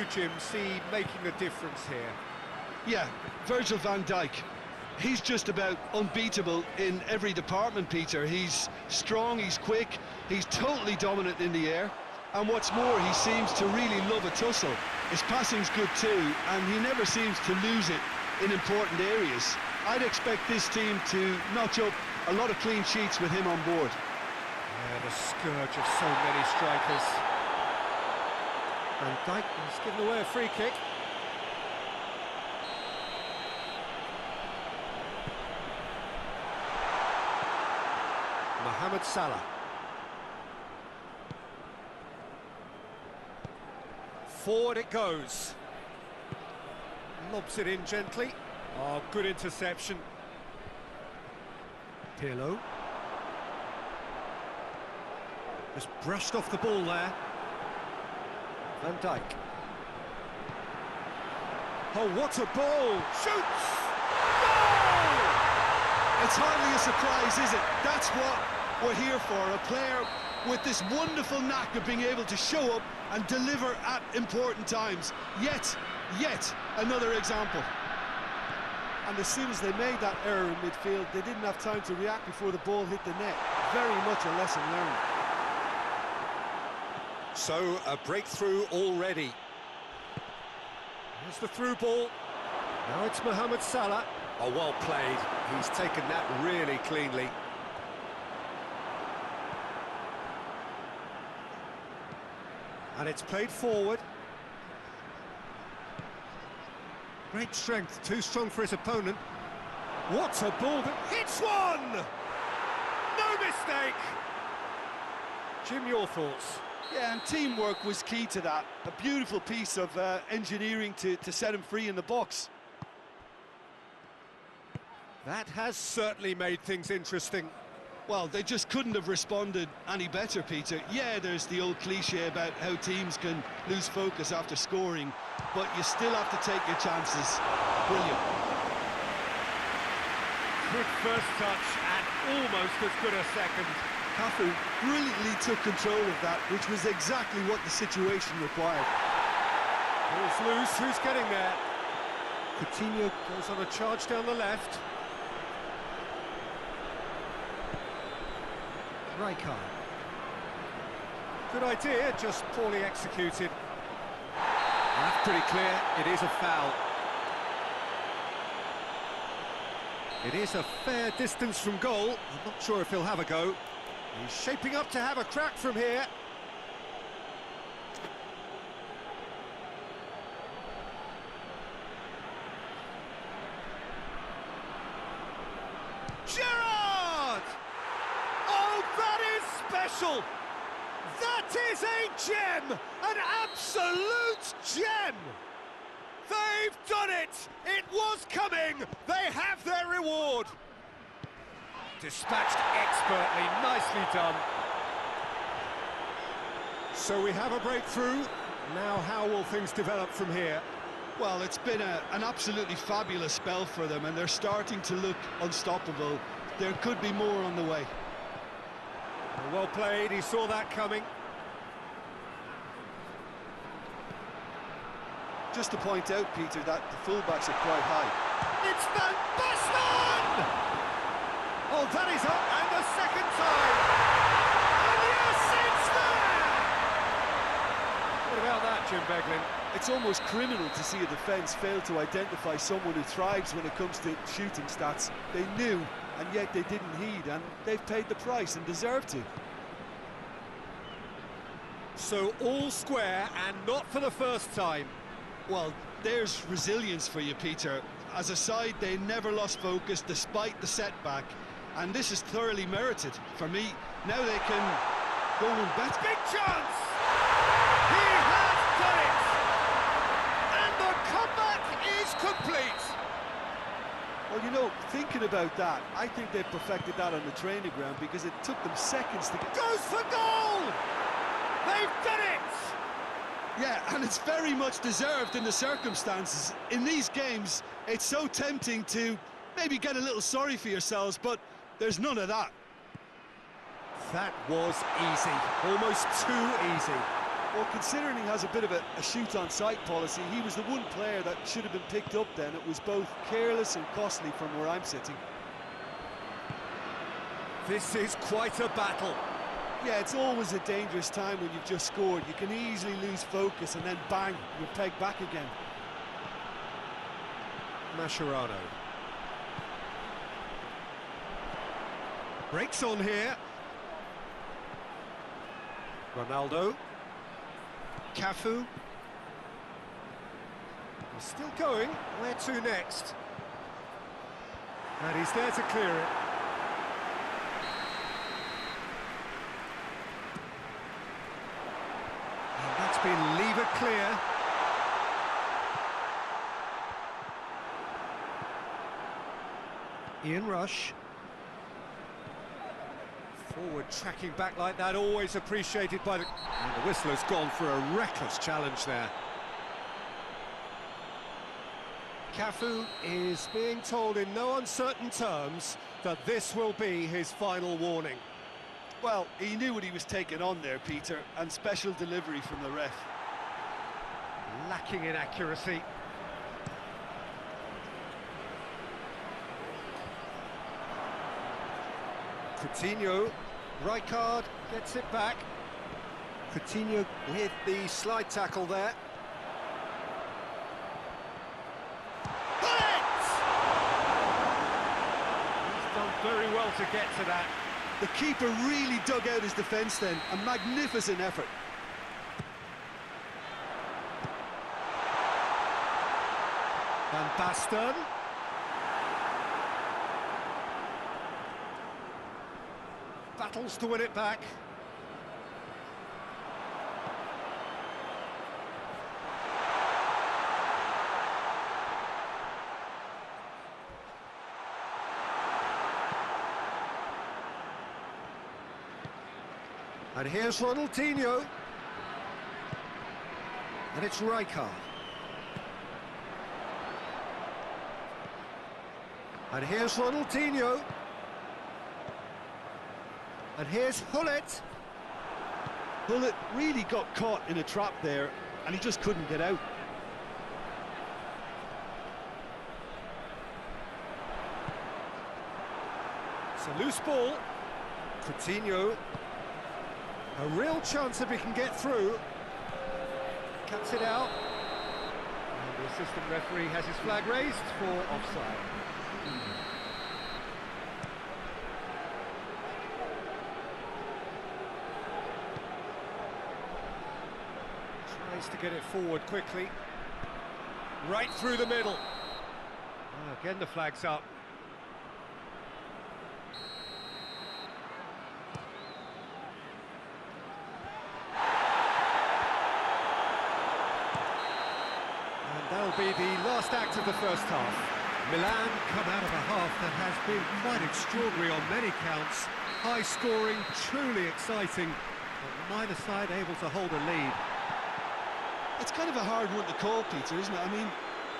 you, Jim, see making a difference here? Yeah, Virgil van Dijk. He's just about unbeatable in every department, Peter. He's strong, he's quick, he's totally dominant in the air. And what's more, he seems to really love a tussle. His passing's good too, and he never seems to lose it in important areas. I'd expect this team to notch up a lot of clean sheets with him on board. Yeah, the scourge of so many strikers. Van Dijk has given away a free kick. Mohamed Salah. Forward it goes. Lobs it in gently. Oh, good interception. Pirlo. Just brushed off the ball there. Van Dijk. Oh, what a ball! Shoots! Goal! It's hardly a surprise, is it? That's what we're here for, a player with this wonderful knack of being able to show up and deliver at important times. Yet another example. And as soon as they made that error in midfield, they didn't have time to react before the ball hit the net. Very much a lesson learned. So, a breakthrough already. Here's the through ball. Now it's Mohamed Salah. Oh, well played. He's taken that really cleanly. And it's played forward. Great strength, too strong for his opponent. What a ball that hits one! No mistake! Jim, your thoughts? Yeah, and teamwork was key to that. A beautiful piece of engineering to set him free in the box. That has certainly made things interesting. Well, they just couldn't have responded any better, Peter. Yeah, there's the old cliche about how teams can lose focus after scoring, but you still have to take your chances. Brilliant. Good first touch and almost as good a second. Cafu brilliantly took control of that, which was exactly what the situation required. Ball's loose, who's getting there? Coutinho goes on a charge down the left. Rijkaard. Good idea, just poorly executed. That's pretty clear, it is a foul. It is a fair distance from goal. I'm not sure if he'll have a go. He's shaping up to have a crack from here. Gerrard! Oh, that is special! That is a gem! An absolute gem! They've done it! It was coming! They have their reward! Dispatched expertly, nicely done. So we have a breakthrough. Now how will things develop from here? Well, it's been an absolutely fabulous spell for them, and they're starting to look unstoppable. There could be more on the way. Well played, he saw that coming. Just to point out, Peter, that the fullbacks are quite high. It's Van Basten! Oh, that is up, and the second time! And yes, it's there! What about that, Jim Beglin? It's almost criminal to see a defence fail to identify someone who thrives when it comes to shooting stats. They knew, and yet they didn't heed, and they've paid the price and deserve to. So all square, and not for the first time. Well, there's resilience for you, Peter. As a side, they never lost focus despite the setback, and this is thoroughly merited. For me, now they can go and bet. Big chance! He has done it! And the comeback is complete! Well, you know, thinking about that, I think they perfected that on the training ground because it took them seconds to get... Goes for goal! They've done it! Yeah, and it's very much deserved in the circumstances. In these games, it's so tempting to maybe get a little sorry for yourselves, but there's none of that. That was easy, almost too easy. Well, considering he has a bit of a shoot-on-sight policy, he was the one player that should have been picked up then. It was both careless and costly from where I'm sitting. This is quite a battle. Yeah, it's always a dangerous time when you've just scored. You can easily lose focus and then bang, you're pegged back again. Mascherano. Breaks on here. Ronaldo. Cafu. He's still going. Where to next? And he's there to clear it. And that's been lever clear. Ian Rush. Forward tracking back like that, always appreciated by the... And the whistle has gone for a reckless challenge there. Cafu is being told in no uncertain terms that this will be his final warning. Well, he knew what he was taking on there, Peter, and special delivery from the ref. Lacking in accuracy. Coutinho, Rijkaard gets it back. Coutinho with the slide tackle there. He's done very well to get to that. The keeper really dug out his defence then, a magnificent effort. Van Basten. Battles to win it back. And here's Ronaldinho. And it's Rijkaard. And here's Ronaldinho. And here's Hullet. Hullet really got caught in a trap there, and he just couldn't get out. It's a loose ball. Coutinho. A real chance if he can get through. Cuts it out. And the assistant referee has his flag raised for offside. Tries to get it forward quickly. Right through the middle. Oh, again the flag's up. That'll be the last act of the first half. Milan come out of a half that has been quite extraordinary on many counts. High scoring, truly exciting, but neither side able to hold a lead. It's kind of a hard one to call, Peter, isn't it? I mean,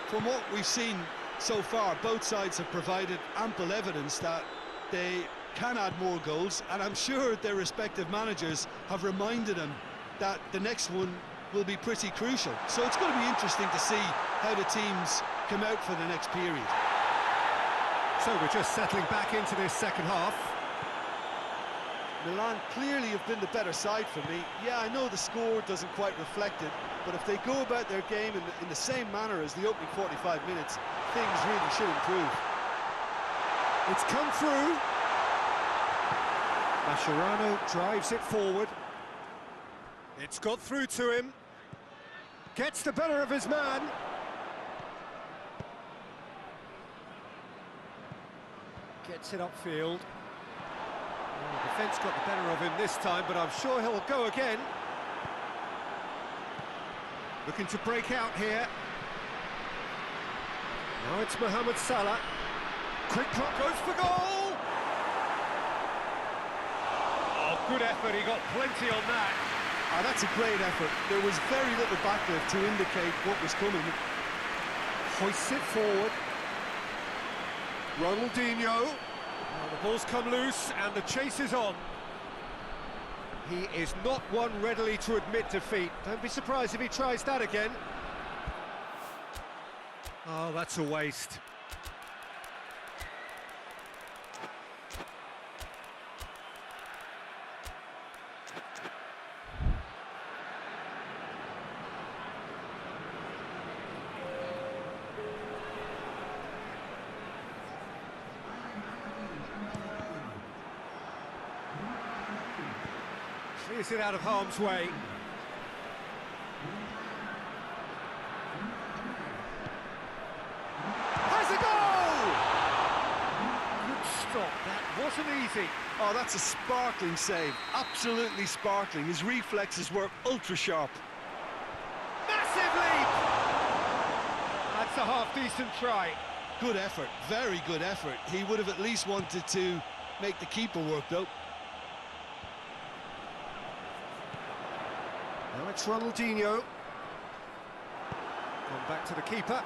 from what we've seen so far, both sides have provided ample evidence that they can add more goals, and I'm sure their respective managers have reminded them that the next one will be pretty crucial. So it's going to be interesting to see how the teams come out for the next period. So we're just settling back into this second half. Milan clearly have been the better side for me. Yeah, I know the score doesn't quite reflect it, but if they go about their game in the same manner as the opening 45 minutes, things really should improve. It's come through. Mascherano drives it forward. It's got through to him. Gets the better of his man. Gets it upfield. Oh, the defence got the better of him this time, but I'm sure he'll go again. Looking to break out here. Now it's Mohamed Salah. Quick clock goes for goal! Oh, good effort, he got plenty on that. Oh, that's a great effort. There was very little backlift to indicate what was coming. Hoists it forward. Ronaldinho. Oh, the ball's come loose and the chase is on. He is not one readily to admit defeat. Don't be surprised if he tries that again. Oh, that's a waste. Clears it out of harm's way. Has a goal! Good stop, that wasn't easy. Oh, that's a sparkling save, absolutely sparkling. His reflexes were ultra sharp. Massive leap! That's a half-decent try. Good effort, very good effort. He would have at least wanted to make the keeper work, though. Now it's Ronaldinho. Gone back to the keeper.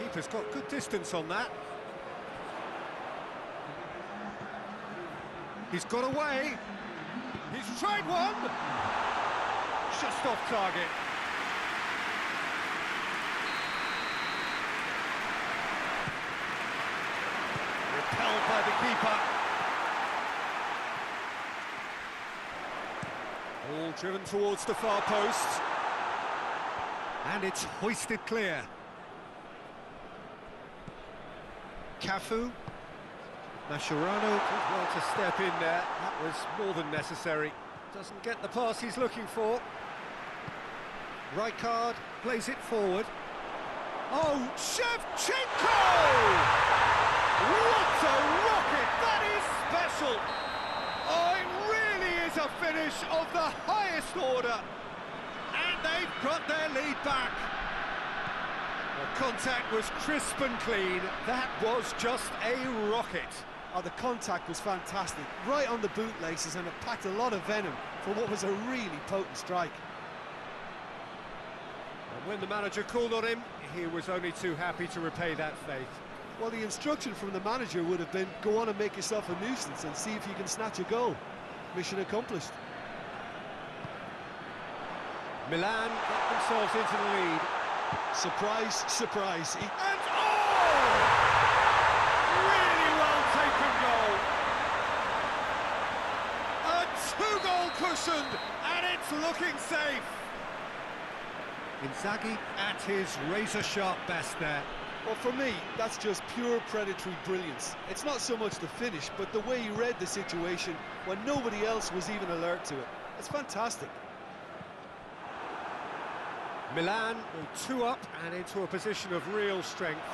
Keeper's got good distance on that. He's got away. He's tried one. Just off target. Repelled by the keeper. All driven towards the far post. And it's hoisted clear. Cafu. Mascherano did well to step in there. That was more than necessary. Doesn't get the pass he's looking for. Rijkaard plays it forward. Oh, Shevchenko! What a rocket! That is special! Oh, it really is a finish of the highest order. And they've got their lead back. The contact was crisp and clean. That was just a rocket. Oh, the contact was fantastic, right on the bootlaces, and it packed a lot of venom for what was a really potent strike. And when the manager called on him, he was only too happy to repay that faith. Well, the instruction from the manager would have been, go on and make yourself a nuisance and see if you can snatch a goal. Mission accomplished. Milan got themselves into the lead. Surprise, surprise. And oh! Really well taken goal. A two-goal cushion, and it's looking safe. Inzaghi at his razor-sharp best there. Well, for me, that's just pure predatory brilliance. It's not so much the finish, but the way he read the situation when nobody else was even alert to it. It's fantastic. Milan go 2 up and into a position of real strength.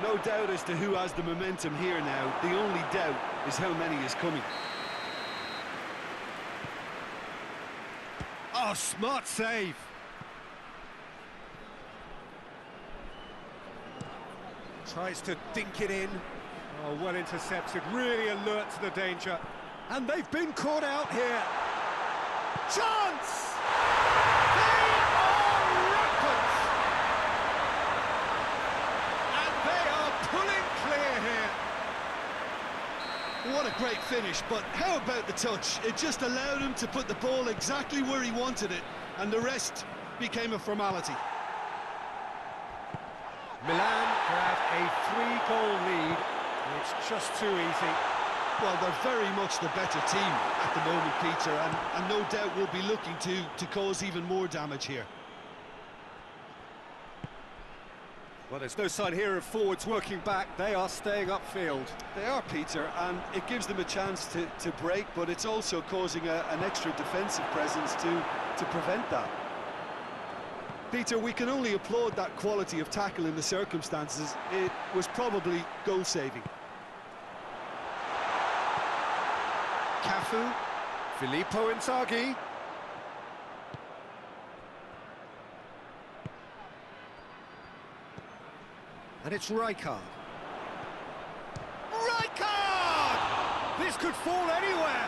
No doubt as to who has the momentum here now. The only doubt is how many is coming. Oh, smart save. Tries to dink it in. Oh, well intercepted, really alert to the danger. And they've been caught out here. Chance! They are rampant! And they are pulling clear here. What a great finish, but how about the touch? It just allowed him to put the ball exactly where he wanted it, and the rest became a formality. Milan grab a 3-goal lead, and it's just too easy. Well, they're very much the better team at the moment, Peter, and no doubt will be looking to cause even more damage here. Well, there's no sign here of forwards working back. They are staying upfield. They are, Peter, and it gives them a chance to break, but it's also causing an extra defensive presence to prevent that. Peter, we can only applaud that quality of tackle in the circumstances. It was probably goal-saving. Cafu, Filippo Inzaghi. And it's Rijkaard. Rijkaard! This could fall anywhere.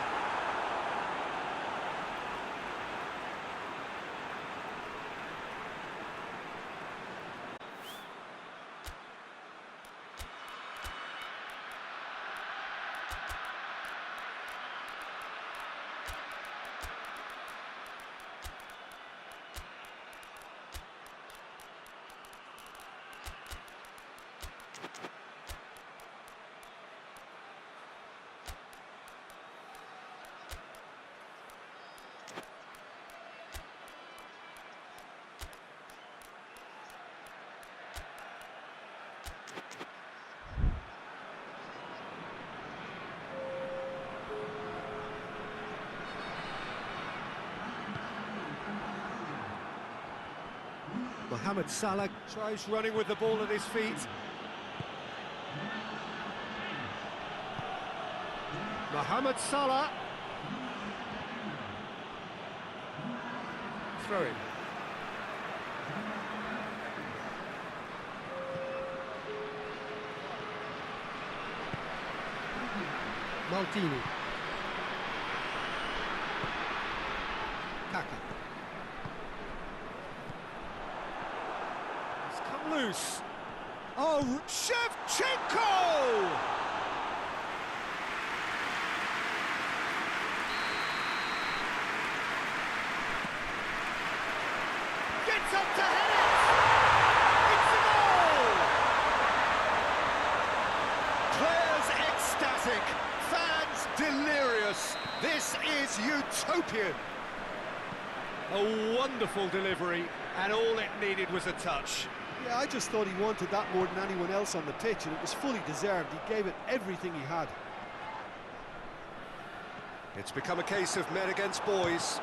Mohamed Salah tries running with the ball at his feet. Mohamed Salah. Throw in. Maldini. Kaka. He's come loose. Oh, Shevchenko! Gets up to head it! It's a goal! Players ecstatic, fans delirious. This is utopian. A wonderful delivery, and all it needed was a touch. Yeah, I just thought he wanted that more than anyone else on the pitch, and it was fully deserved. He gave it everything he had. It's become a case of men against boys.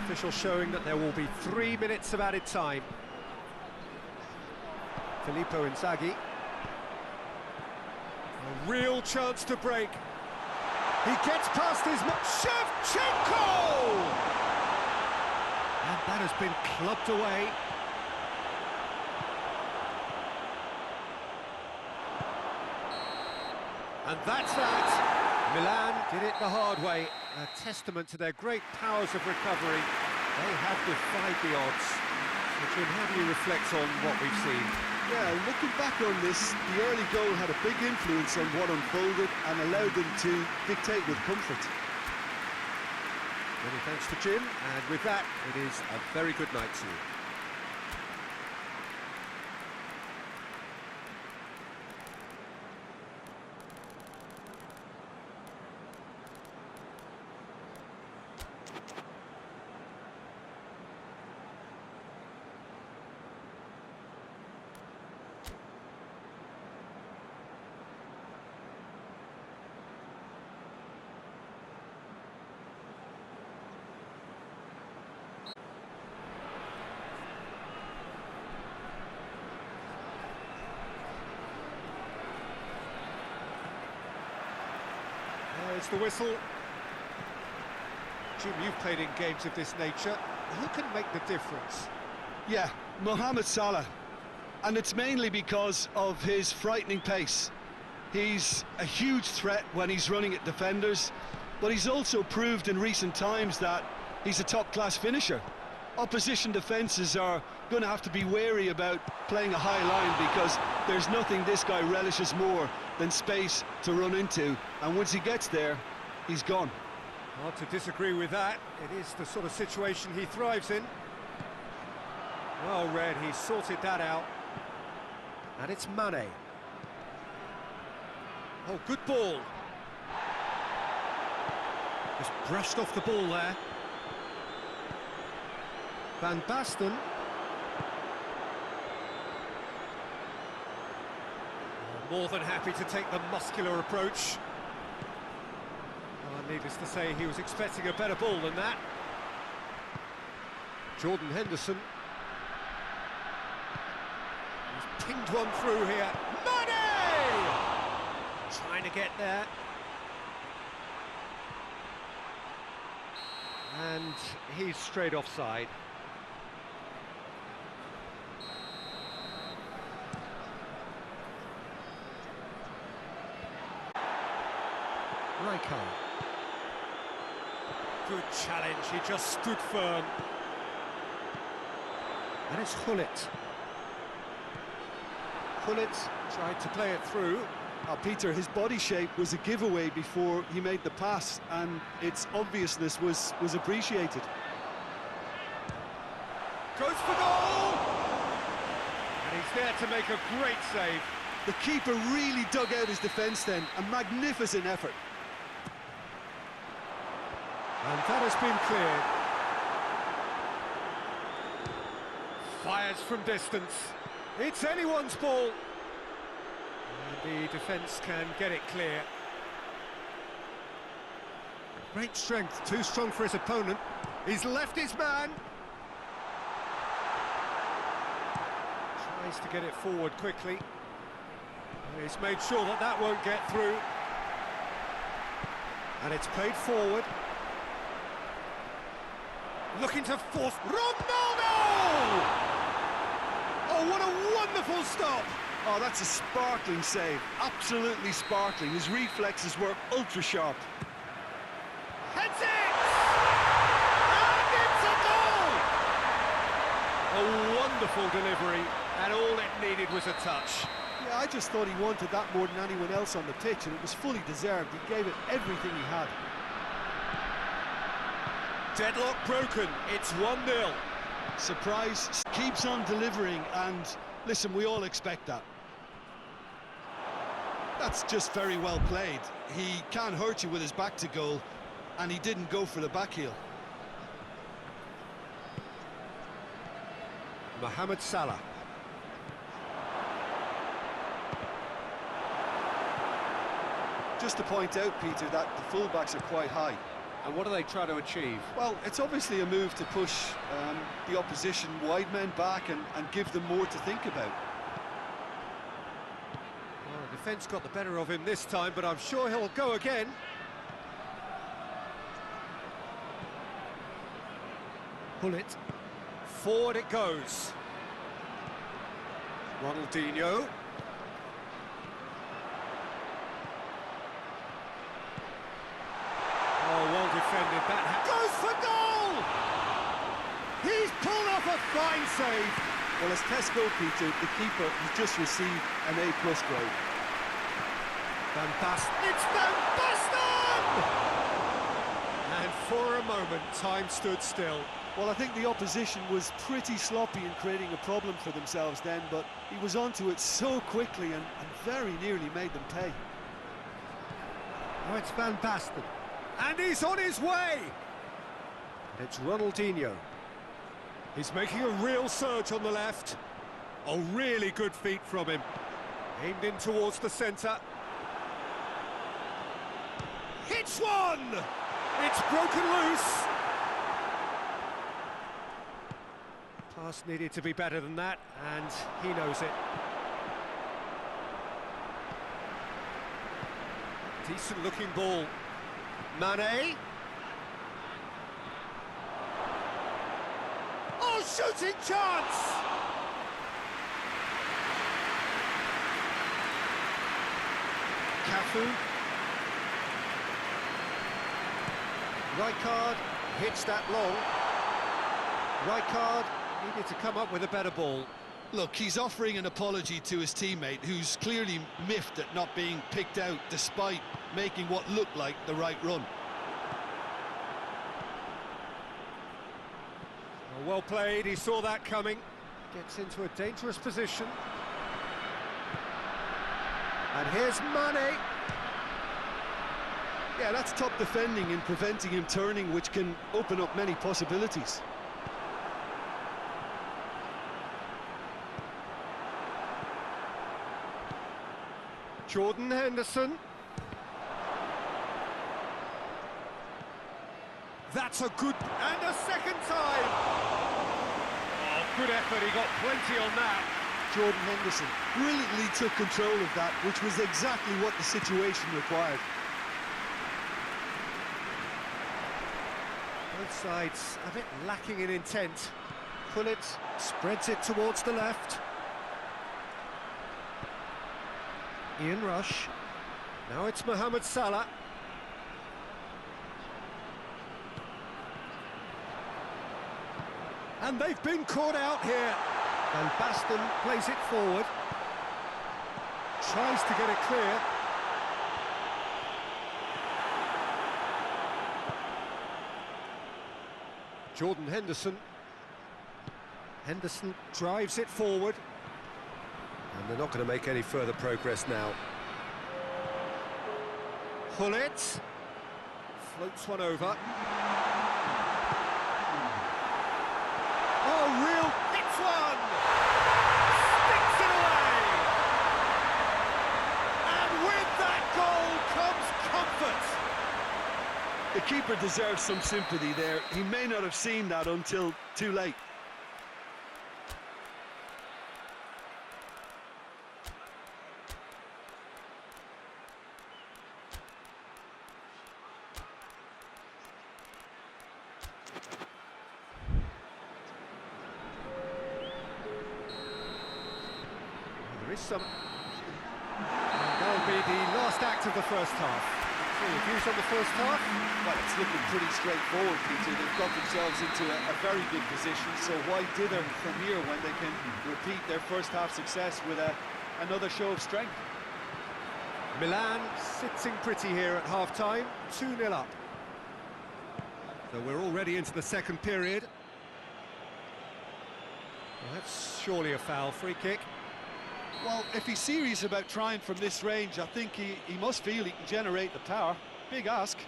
Official showing that there will be 3 minutes of added time. Filippo Inzaghi. A real chance to break. He gets past his man. Shevchenko! And that has been clubbed away. And that's that. Milan did it the hard way. A testament to their great powers of recovery. They have defied the odds. So, Jim, how do you reflect on what we've seen? Yeah, looking back on this, the early goal had a big influence on what unfolded and allowed them to dictate with comfort. Many thanks to Jim, and with that, it is a very good night to you. There's the whistle. Jim, you've played in games of this nature. Who can make the difference? Yeah, Mohamed Salah. And it's mainly because of his frightening pace. He's a huge threat when he's running at defenders, but he's also proved in recent times that he's a top-class finisher. Opposition defences are going to have to be wary about playing a high line, because there's nothing this guy relishes more than space to run into, and once he gets there, he's gone. Hard to disagree with that. It is the sort of situation he thrives in. Well read, he's sorted that out. And it's Mane. Oh, good ball. Just brushed off the ball there. Van Basten. More than happy to take the muscular approach. Oh, needless to say, he was expecting a better ball than that. Jordan Henderson. He's pinged one through here. Mane! Trying to get there. And he's straight offside. Rijkaard. Good challenge, he just stood firm. And it's Gullit. Gullit tried to play it through. Peter, his body shape was a giveaway before he made the pass, and its obviousness was appreciated. Goes for goal! And he's there to make a great save. The keeper really dug out his defence then, a magnificent effort. And that has been cleared. Fires from distance. It's anyone's ball. And the defence can get it clear. Great strength, too strong for his opponent. He's left his man. Tries to get it forward quickly. He's made sure that that won't get through. And it's played forward. Looking to force Ronaldo! Oh, what a wonderful stop! Oh, that's a sparkling save. Absolutely sparkling. His reflexes were ultra sharp. Heads it! And it's a goal! A wonderful delivery, and all it needed was a touch. Yeah, I just thought he wanted that more than anyone else on the pitch, and it was fully deserved. He gave it everything he had. Deadlock broken, it's 1-0. Surprise keeps on delivering, and listen, we all expect that. That's just very well played. He can't hurt you with his back to goal, and he didn't go for the back heel. Mohamed Salah. Just to point out, Peter, that the fullbacks are quite high. And what do they try to achieve? Well, it's obviously a move to push the opposition wide men back and give them more to think about. Well, the defence got the better of him this time, but I'm sure he'll go again. Pull it. Forward it goes. Ronaldinho. Oh, well defended. That goes for goal! He's pulled off a fine save. Well, as Tesco, Peter, the keeper has just received an A+ grade. Van Basten. It's Van Basten! And for a moment, time stood still. Well, I think the opposition was pretty sloppy in creating a problem for themselves then, but he was onto it so quickly and very nearly made them pay. Now it's Van Basten. And he's on his way! And it's Ronaldinho. He's making a real surge on the left. Oh, really good feet from him. Aimed in towards the centre. Hits one! It's broken loose! Pass needed to be better than that, and he knows it. Decent looking ball. Mane. Oh, shooting chance! Cafu. Rijkaard hits that long. Rijkaard needed to come up with a better ball. Look, he's offering an apology to his teammate, who's clearly miffed at not being picked out despite making what looked like the right run. Well played, he saw that coming. Gets into a dangerous position. And here's Mane. Yeah, that's top defending and preventing him turning, which can open up many possibilities. Jordan Henderson. That's a good... And a second time! Oh, good effort, he got plenty on that. Jordan Henderson brilliantly took control of that, which was exactly what the situation required. Both sides a bit lacking in intent. Pullet spreads it towards the left. Ian Rush. Now it's Mohamed Salah. And they've been caught out here. Van Basten plays it forward. Tries to get it clear. Jordan Henderson. Henderson drives it forward. And they're not going to make any further progress now. Pullet. Floats one over. Oh, real hits one! keeper deserves some sympathy there. He may not have seen that until too late. There is some... And that'll be the last act of the first half. So your views on the first half? Well, it's looking pretty straightforward, Peter. They've got themselves into a very good position, so why dither from here when they can repeat their first half success with another show of strength? Milan sitting pretty here at half-time, 2-0 up. So we're already into the second period. Well, that's surely a foul, free kick. Well, if he's serious about trying from this range, I think he must feel he can generate the power. Big ask.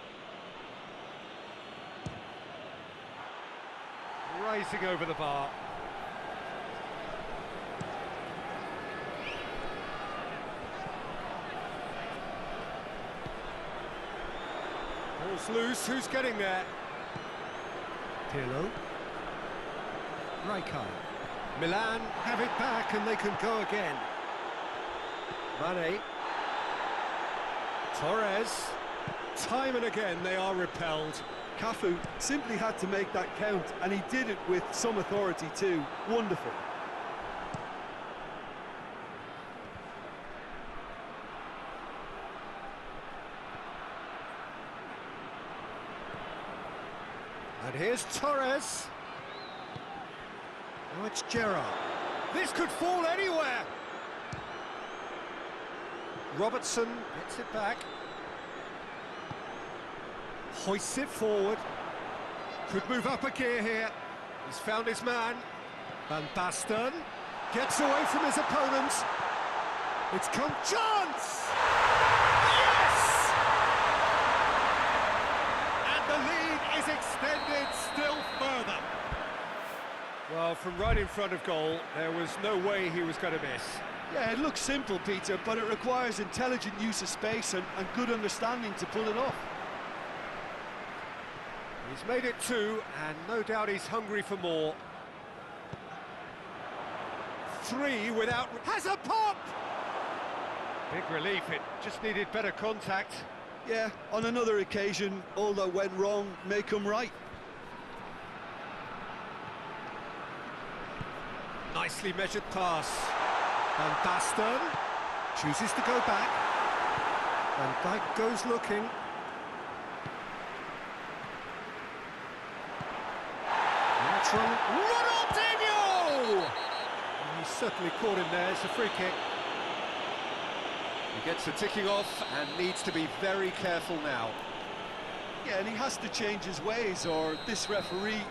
Rising over the bar. Ball's loose, who's getting there? Pirlo. Rijkaard. Milan have it back and they can go again. Mane. Torres. Time and again they are repelled. Cafu simply had to make that count, and he did it with some authority too. Wonderful. And here's Torres. Now it's Gerrard. This could fall anywhere. Robertson gets it back. Hoists it forward. Could move up a gear here. He's found his man. Van Basten gets away from his opponent. It's come chance! Yes! And the lead is extended still further. Well, from right in front of goal, there was no way he was going to miss. Yeah, it looks simple, Peter, but it requires intelligent use of space and good understanding to pull it off. He's made it 2, and no doubt he's hungry for more. 3 without... Has a pop! Big relief, it just needed better contact. Yeah, on another occasion, all that went wrong may come right. Nicely measured pass. Van Basten chooses to go back. Van Dijk goes looking. That's from Ronaldinho! And he's certainly caught him there, it's a free kick. He gets the ticking off and needs to be very careful now. Yeah, and he has to change his ways, or this referee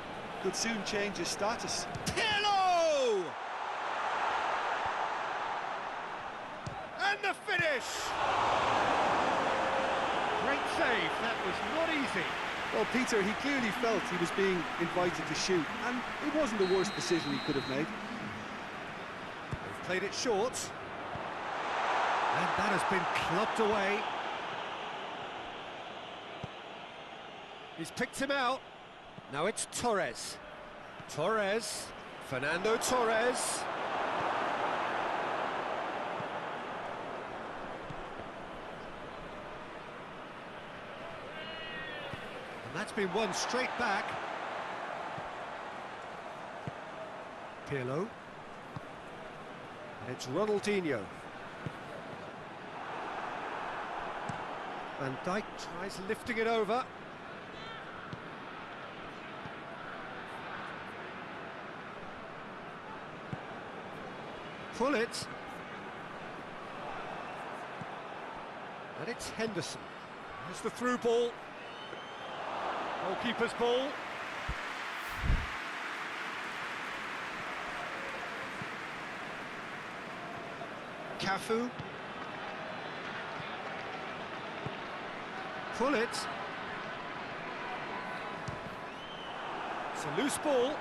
could soon change his status. Pirlo! And the finish! Great save, that was not easy. Well, Peter, he clearly felt he was being invited to shoot, and it wasn't the worst decision he could have made. They've played it short. And that has been clubbed away. He's picked him out. Now it's Torres. Torres. Fernando Torres. And that's been won straight back. Pirlo. And it's Ronaldinho. Van Dijk tries lifting it over. Pull it. And it's Henderson. There's the through ball. Goalkeeper's ball. Cafu. Pull it. It's a loose ball.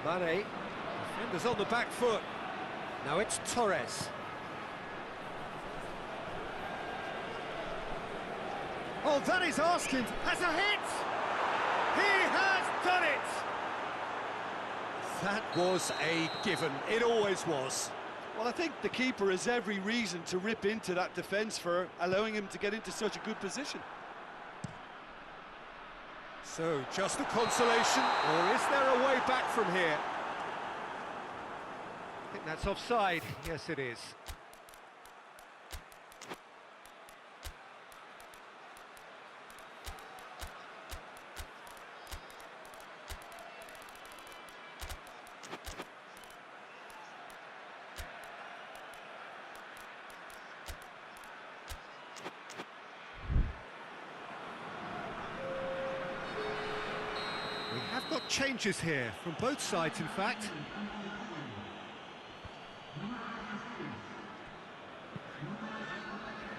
Mane. Defenders on the back foot. Now it's Torres. Oh, that is asking. Has a hit! He has done it! That was a given. It always was. Well, I think the keeper has every reason to rip into that defence for allowing him to get into such a good position. So, just a consolation, or is there a way back from here? I think that's offside. Yes, it is. We have got changes here, from both sides in fact.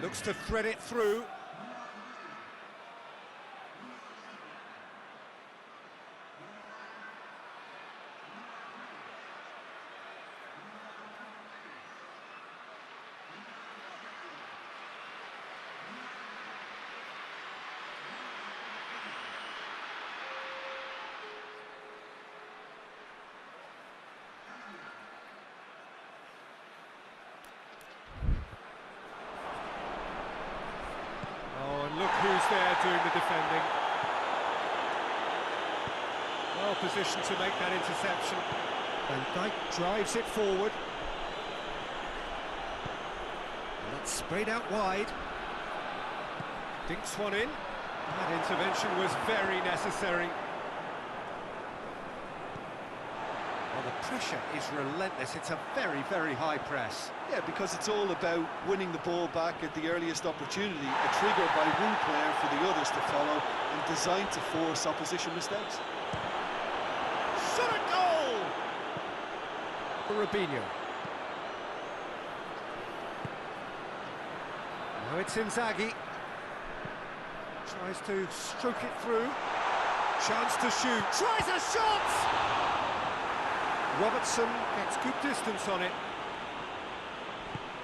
Looks to thread it through. Look who's there doing the defending. Well positioned to make that interception. Van Dijk drives it forward. And that's sprayed out wide. Dinks one in. That intervention was very necessary. Well, the pressure is relentless. It's a very, very high press. Yeah, because it's all about winning the ball back at the earliest opportunity, a trigger by one player for the others to follow, and designed to force opposition mistakes. Shot a goal! For Robinho. Now it's Inzaghi. Tries to stroke it through. Chance to shoot. Tries a shot! Robertson gets good distance on it.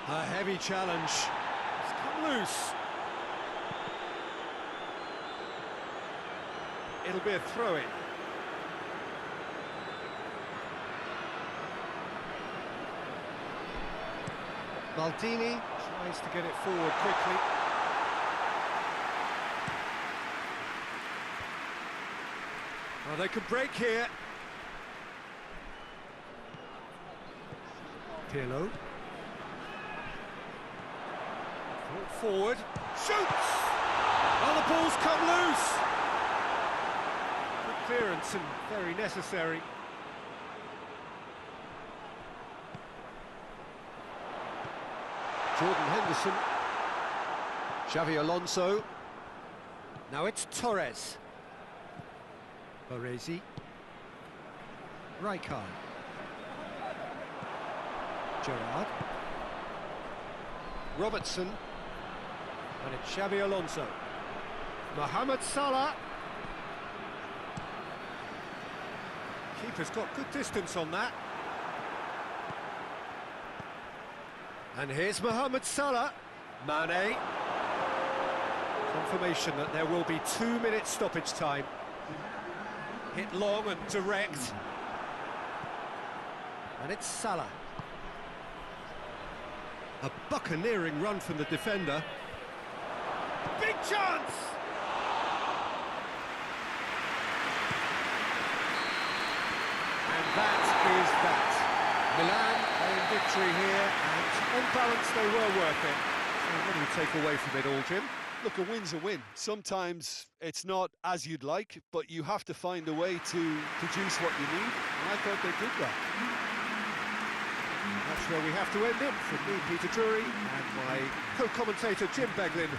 A heavy challenge. It's come loose. It'll be a throw-in. Maldini tries to get it forward quickly. Oh, they can break here. Pirlo. Brought forward. Shoots! Oh, the ball's come loose! Good clearance and very necessary. Jordan Henderson. Xavi Alonso. Now it's Torres. Baresi. Rijkaard. Gerrard. Robertson. And it's Xavi Alonso. Mohamed Salah. Keeper's got good distance on that. And here's Mohamed Salah. Mane. Confirmation that there will be 2 minutes stoppage time. Hit long and direct. And it's Salah. A buccaneering run from the defender. Big chance! And that is that. Milan in victory here, and on balance they were worth it. So what do you take away from it all, Jim? Look, a win's a win. Sometimes it's not as you'd like, but you have to find a way to produce what you need, and I thought they did that. That's where we have to end it. From me, Peter Drury, and my co-commentator, Jim Beglin.